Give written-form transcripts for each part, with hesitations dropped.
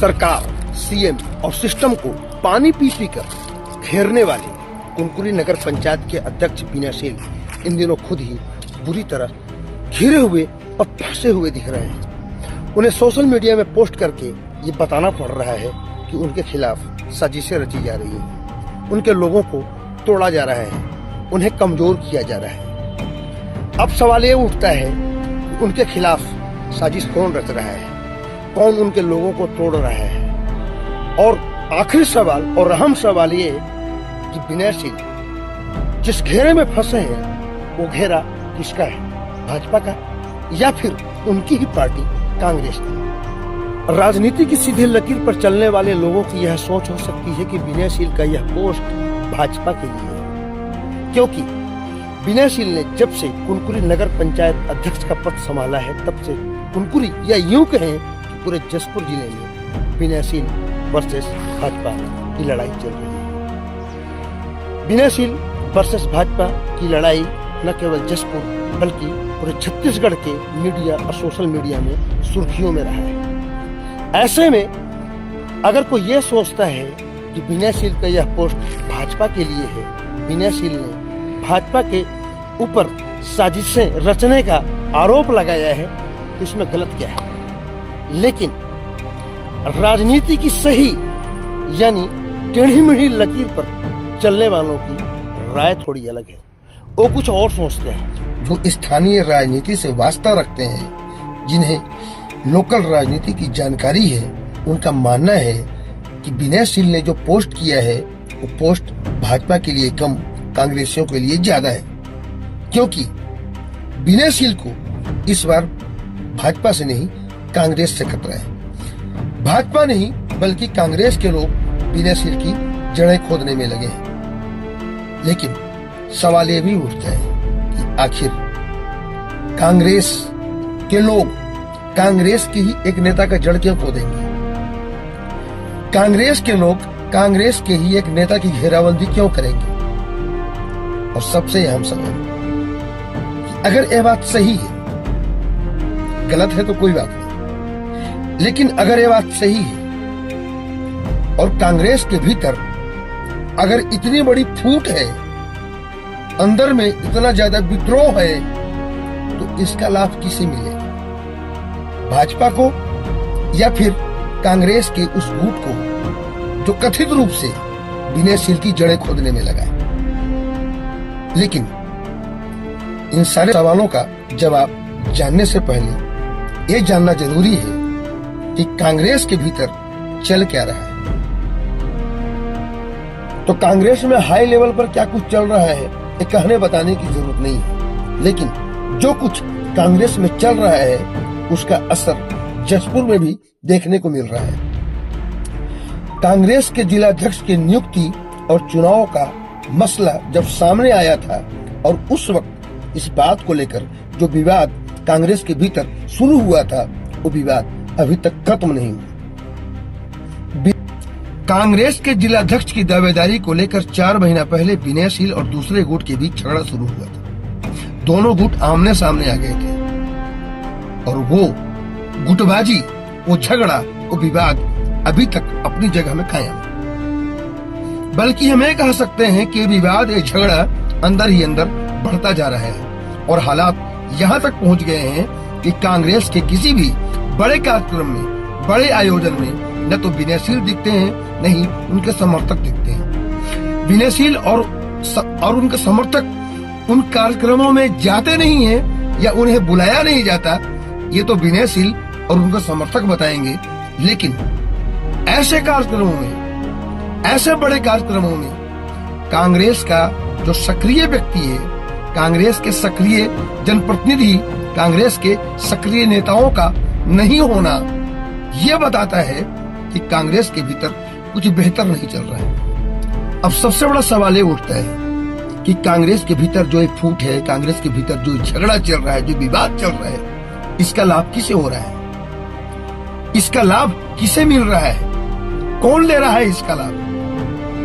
सरकार, सीएम और सिस्टम को पानी पी कर घेरने वाले कुनकुरी नगर पंचायत के अध्यक्ष विनयशील इन दिनों खुद ही बुरी तरह घिरे हुए और फंसे हुए दिख रहे हैं। उन्हें सोशल मीडिया में पोस्ट करके ये बताना पड़ रहा है कि उनके खिलाफ साजिशें रची जा रही हैं, उनके लोगों को तोड़ा जा रहा है, उन्हें कमजोर किया जा रहा है। अब सवाल ये उठता है कि उनके खिलाफ साजिश कौन रच रहा है, कौन उनके लोगों को तोड़ रहा है। और आखिरी सवाल और अहम सवाल ये कि विनयशील जिस घेरे में फंसे हैं वो घेरा किसका है, भाजपा का या फिर उनकी ही पार्टी कांग्रेस की। राजनीति की सीधी लकीर पर चलने वाले लोगों की यह सोच हो सकती है कि विनयशील का यह पोस्ट भाजपा के लिए है, क्योंकि विनयशील ने जब से कुनकुरी नगर पंचायत अध्यक्ष का पद संभाला है तब से कुनकुरी या यूं कहें कि पूरे जसपुर जिले में विनयशील वर्सेस भाजपा की लड़ाई चल रही है। विनयशील वर्सेस भाजपा की लड़ाई न केवल जसपुर बल्कि पूरे छत्तीसगढ़ के मीडिया और सोशल मीडिया में सुर्खियों में रहा है। ऐसे में अगर कोई ये सोचता है कि विनयशील का यह पोस्ट भाजपा के लिए है, विनयशील ने भाजपा के ऊपर साजिशें रचने का आरोप लगाया है, तो इसमें गलत क्या है। लेकिन राजनीति की सही यानी टेढ़ी मेढ़ी लकीर पर चलने वालों की राय थोड़ी अलग है। वो कुछ और सोचते हैं। जो स्थानीय राजनीति से वास्ता रखते हैं, जिन्हें लोकल राजनीति की जानकारी है, उनका मानना है कि विनयशील ने जो पोस्ट किया है वो पोस्ट भाजपा के लिए कम, कांग्रेसियों के लिए ज्यादा है, क्योंकि विनयशील को इस बार भाजपा से नहीं कांग्रेस से खतरा है। भाजपा नहीं बल्कि कांग्रेस के लोग विनयशील की जड़ें खोदने में लगे हैं। लेकिन सवाल ये भी उठता है कि आखिर कांग्रेस के लोग कांग्रेस की ही एक नेता का जड़ क्यों खोदेंगे? कांग्रेस के लोग कांग्रेस के ही एक नेता की घेराबंदी क्यों करेंगे? और सबसे अहम सवाल कि अगर यह बात सही है, गलत है तो कोई बात नहीं, लेकिन अगर ये बात सही है और कांग्रेस के भीतर अगर इतनी बड़ी फूट है, अंदर में इतना ज्यादा विद्रोह है, तो इसका लाभ किसे मिलेगा? भाजपा को या फिर कांग्रेस के उस गुट को जो कथित रूप से विनयशील की जड़ें खोदने में लगा है? लेकिन इन सारे सवालों का जवाब जानने से पहले ये जानना जरूरी है कि कांग्रेस के भीतर चल क्या रहा है। तो कांग्रेस में हाई लेवल पर क्या कुछ चल रहा है ये कहने बताने की जरूरत नहीं है, लेकिन जो कुछ कांग्रेस में चल रहा है उसका असर जसपुर में भी देखने को मिल रहा है। कांग्रेस के जिलाध्यक्ष की नियुक्ति और चुनाव का मसला जब सामने आया था और उस वक्त इस बात को लेकर जो विवाद कांग्रेस के भीतर शुरू हुआ था, वो विवाद अभी तक खत्म नहीं हुआ। कांग्रेस के जिलाध्यक्ष की दावेदारी को लेकर 4 महीना पहले विनयशील और दूसरे गुट के बीच झगड़ा शुरू हुआ था। दोनों गुट आमने सामने आ गए थे और वो गुटबाजी, वो झगड़ा, वो विवाद अभी तक अपनी जगह में कायम है। बल्कि हम ये कह सकते हैं कि विवाद, ये झगड़ा अंदर ही अंदर बढ़ता जा रहा है और हालात यहाँ तक पहुँच गए हैं कि कांग्रेस के किसी भी बड़े कार्यक्रम में, बड़े आयोजन में न तो विनयशील दिखते हैं, नहीं उनके समर्थक दिखते हैं। विनयशील और उनके समर्थक उन कार्यक्रमों में जाते नहीं हैं या उन्हें बुलाया नहीं जाता, ये तो विनयशील और उनके समर्थक बताएंगे। लेकिन ऐसे कार्यक्रमों में, ऐसे बड़े कार्यक्रमों में कांग्रेस का जो सक्रिय व्यक्ति है, कांग्रेस के सक्रिय जनप्रतिनिधि, कांग्रेस के सक्रिय नेताओं का नहीं होना, यह बताता है कि कांग्रेस के भीतर कुछ बेहतर नहीं चल रहा है। अब सबसे बड़ा सवाल ये उठता है कि कांग्रेस के भीतर जो एक फूट है, कांग्रेस के भीतर जो झगड़ा चल रहा है, जो विवाद चल रहा है, इसका लाभ किसे हो रहा है? इसका लाभ किसे मिल रहा है? कौन ले रहा है इसका लाभ?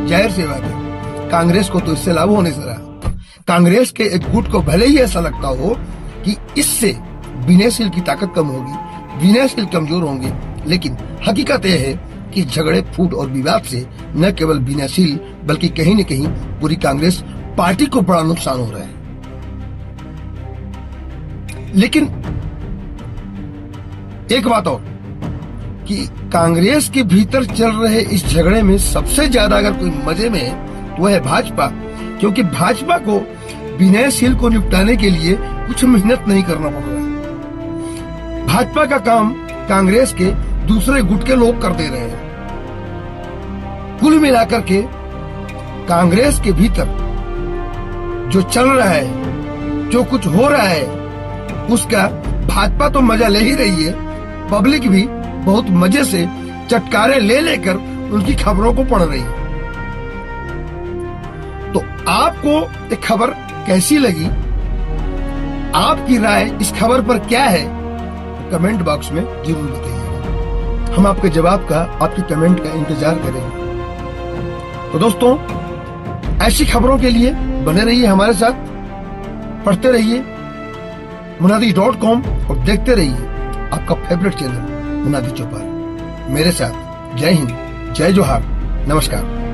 जाहिर सी बात है, कांग्रेस को तो इससे लाभ होने से रहा। कांग्रेस के एक गुट को भले ही ऐसा लगता हो कि इससे विनयशील की ताकत कम होगी, विनयशील कमजोर होंगे, लेकिन हकीकत यह है कि झगड़े, फूट और विवाद से न केवल विनाशील बल्कि कहीं न कहीं पूरी कांग्रेस पार्टी को बड़ा नुकसान हो रहा है। लेकिन एक बात और कि कांग्रेस के भीतर चल रहे इस झगड़े में सबसे ज्यादा अगर कोई मजे में है तो वह है भाजपा, क्योंकि भाजपा को विनयशील को निपटाने के लिए कुछ मेहनत नहीं करना पड़ रहा है। भाजपा का काम कांग्रेस के दूसरे गुट के लोग कर दे रहे हैं। कुल मिलाकर के कांग्रेस के भीतर जो चल रहा है, जो कुछ हो रहा है, उसका भाजपा तो मजा ले ही रही है, पब्लिक भी बहुत मजे से चटकारे ले लेकर उनकी खबरों को पढ़ रही है। तो आपको ये खबर कैसी लगी? आपकी राय इस खबर पर क्या है? कमेंट बॉक्स में जरूर बताइएगा। हम आपके जवाब का, आपकी कमेंट का इंतजार करेंगे। तो दोस्तों, ऐसी खबरों के लिए बने रहिए हमारे साथ, पढ़ते रहिए मुनादी.com और देखते रहिए आपका फेवरेट चैनल मुनादी चौपाल। मेरे साथ जय हिंद, जय जोहार, नमस्कार।